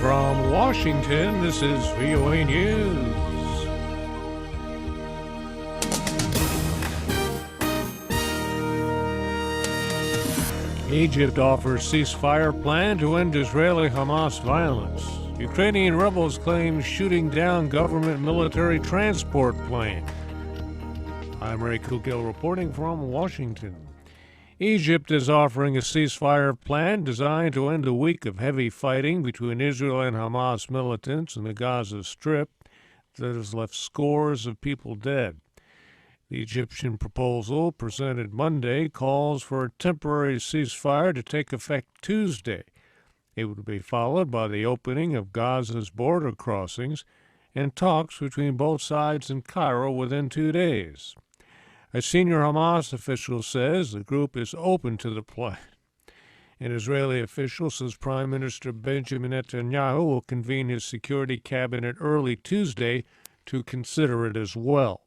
From Washington, this is VOA News. Egypt offers ceasefire plan to end Israeli-Hamas violence. Ukrainian rebels claim shooting down government military transport plane. I'm Ray Kouguell reporting from Washington. Egypt is offering a ceasefire plan designed to end a week of heavy fighting between Israel and Hamas militants in the Gaza Strip that has left scores of people dead. The Egyptian proposal, presented Monday, calls for a temporary ceasefire to take effect Tuesday. It would be followed by the opening of Gaza's border crossings and talks between both sides in Cairo within 2 days. A senior Hamas official says the group is open to the plan. An Israeli official says Prime Minister Benjamin Netanyahu will convene his security cabinet early Tuesday to consider it as well.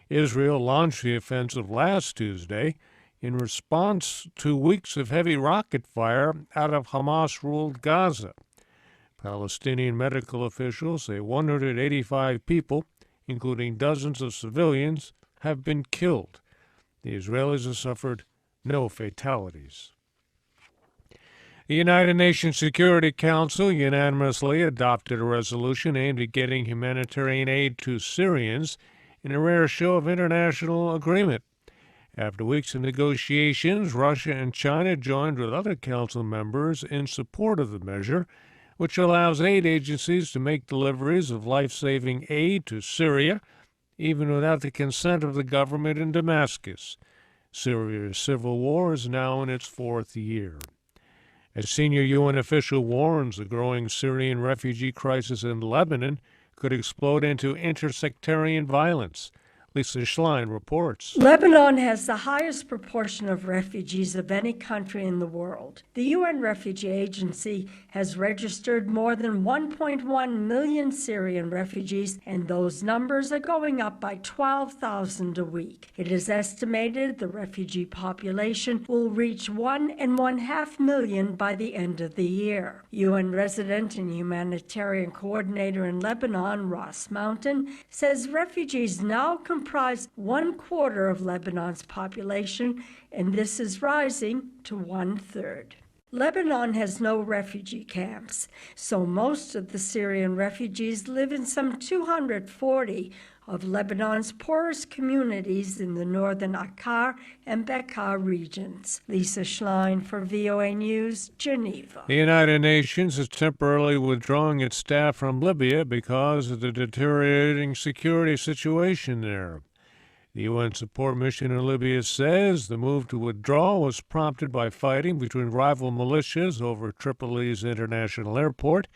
Israel launched the offensive last Tuesday in response to weeks of heavy rocket fire out of Hamas-ruled Gaza. Palestinian medical officials say 185 people, including dozens of civilians, have been killed. The Israelis have suffered no fatalities. The United Nations Security Council unanimously adopted a resolution aimed at getting humanitarian aid to Syrians in a rare show of international agreement. After weeks of negotiations, Russia and China joined with other council members in support of the measure, which allows aid agencies to make deliveries of life-saving aid to Syria, even without the consent of the government in Damascus. Syria's civil war is now in its 4th year. A senior UN official warns the growing Syrian refugee crisis in Lebanon could explode into intersectarian violence. Lisa Schlein reports. Lebanon has the highest proportion of refugees of any country in the world. The UN Refugee Agency has registered more than 1.1 million Syrian refugees, and those numbers are going up by 12,000 a week. It is estimated the refugee population will reach 1.5 million by the end of the year. UN resident and humanitarian coordinator in Lebanon, Ross Mountain, says refugees now comprise 1/4 of Lebanon's population, and this is rising to 1/3. Lebanon has no refugee camps, so most of the Syrian refugees live in some 240 of Lebanon's poorest communities in the northern Akkar and Bekaa regions. Lisa Schlein for VOA News, Geneva. The United Nations is temporarily withdrawing its staff from Libya because of the deteriorating security situation there. The UN support mission in Libya says the move to withdraw was prompted by fighting between rival militias over Tripoli's international airport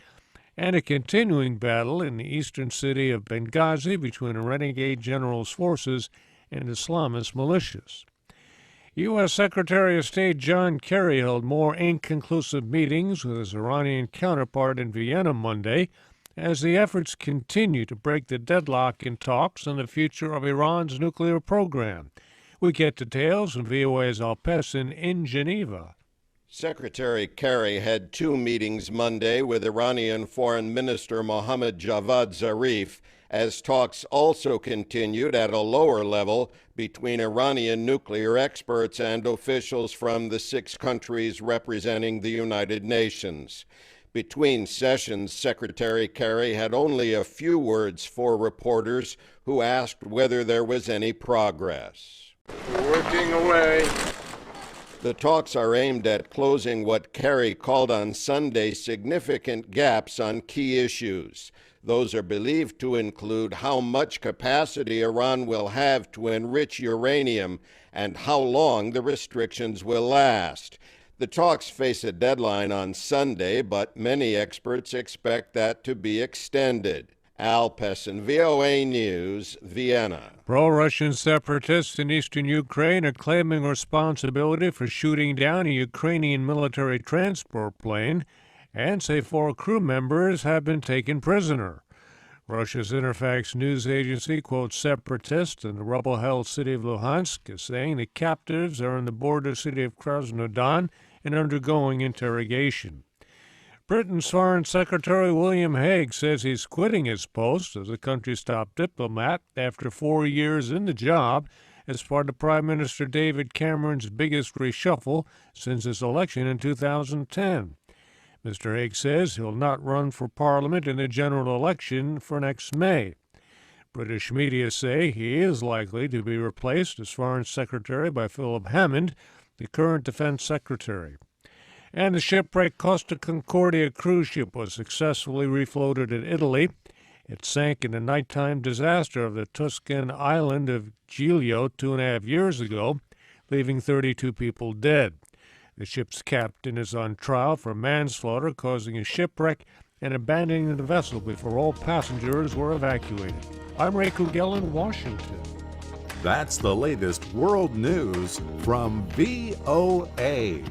and a continuing battle in the eastern city of Benghazi between a renegade general's forces and Islamist militias. U.S. Secretary of State John Kerry held more inconclusive meetings with his Iranian counterpart in Vienna Monday as the efforts continue to break the deadlock in talks on the future of Iran's nuclear program. We get details from VOA's Al Pessin in Geneva. Secretary Kerry had 2 meetings Monday with Iranian Foreign Minister Mohammad Javad Zarif as talks also continued at a lower level between Iranian nuclear experts and officials from the 6 countries representing the United Nations. Between sessions, Secretary Kerry had only a few words for reporters who asked whether there was any progress. We're working away. The talks are aimed at closing what Kerry called on Sunday significant gaps on key issues. Those are believed to include how much capacity Iran will have to enrich uranium and how long the restrictions will last. The talks face a deadline on Sunday, but many experts expect that to be extended. Al Pessin, VOA News, Vienna. Pro-Russian separatists in eastern Ukraine are claiming responsibility for shooting down a Ukrainian military transport plane and say 4 crew members have been taken prisoner. Russia's Interfax news agency quotes separatists in the rebel-held city of Luhansk as saying the captives are in the border city of Krasnodar and undergoing interrogation. Britain's Foreign Secretary William Hague says he's quitting his post as the country's top diplomat after 4 years in the job as part of Prime Minister David Cameron's biggest reshuffle since his election in 2010. Mr. Hague says he'll not run for Parliament in the general election for next May. British media say he is likely to be replaced as Foreign Secretary by Philip Hammond, the current Defense Secretary. And the shipwrecked Costa Concordia cruise ship was successfully refloated in Italy. It sank in a nighttime disaster of the Tuscan island of Giglio 2.5 years ago, leaving 32 people dead. The ship's captain is on trial for manslaughter causing a shipwreck and abandoning the vessel before all passengers were evacuated. I'm Ray Kouguell in Washington. That's the latest world news from VOA.